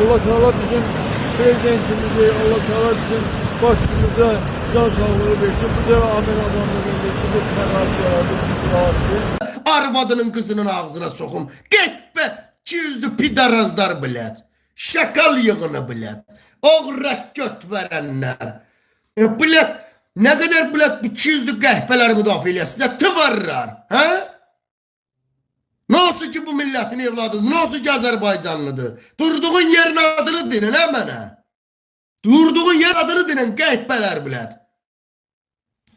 Allah Teala bizim prezidentimizi, Allah Teala bizim başımıza can sağlığı versin. Bu da amin adamların versin. Bu karar yaradı, bu rahatsız. Arvadının kızının ağzına sokum. Get be! 200'lü pidarazlar bilət. Şakal yığını bilət. Oğrak göt verenler. Bilət, ne kadar bilət bu 200'lü qəhbələri müdafiə eləyər? Sizə tıvarlar. Ha? Nasıl ki bu milletin evladıdır? Nasıl ki Azerbaycanlıdır? Durduğun yerin adını dinin ha mənə. Durduğun yer adını dinin qəhbələr bilət.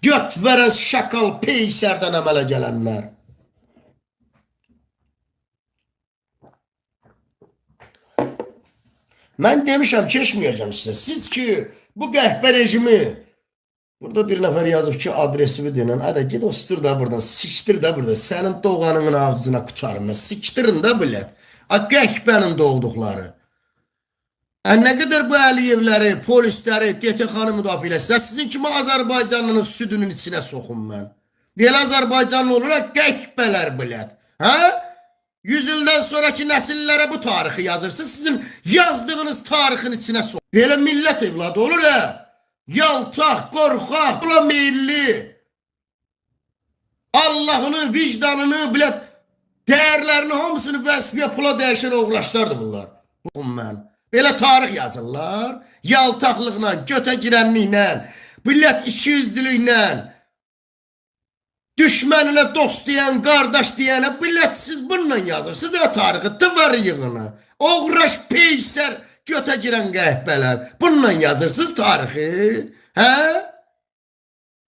Göt verən şakal peysərdən əmələ gələnlər. Ben demişəm, keçməyəcəm sizə. Siz ki, bu qəhbə rejimi, burada bir nəfər yazıb ki, adresimi denən, hadi ged ostur da buradan, siktir da burada, sənin doğanının ağzına qutarım, siktirin da bilət. Qəhbənin doğduqları. Nə qədər bu Əliyevləri, polisləri, DTX-nı müdafiə eləsə, sizin kimi Azərbaycanlının südünün içinə soxum mən. Belə Azərbaycanlı olaraq qəhbələr bilət. Ha? 100 ildən sonraki nəsillərə bu tarixi yazırsınız. Sizin yazdığınız tarixin içinə soxum. Belə millət evladı olur ya. Yaltaq, qorxaq, bula meyilli. Allahını, vicdanını, bilət, dəyərlərini hamısını vəsfiyə pula dəyişən uğraşlardır bunlar. Buxum mən. Belə tarix yazırlar. Yaltaqlıqla, götə girənliklə, millət 200-lüklə, düşməninə dost deyən, qardaş deyənə, millət siz bununla yazırsınız ya tarixi, tıvar yığını. Uğraş, peysər, götə girən qəhbələr. Bununla yazırsınız tarixi. Hə?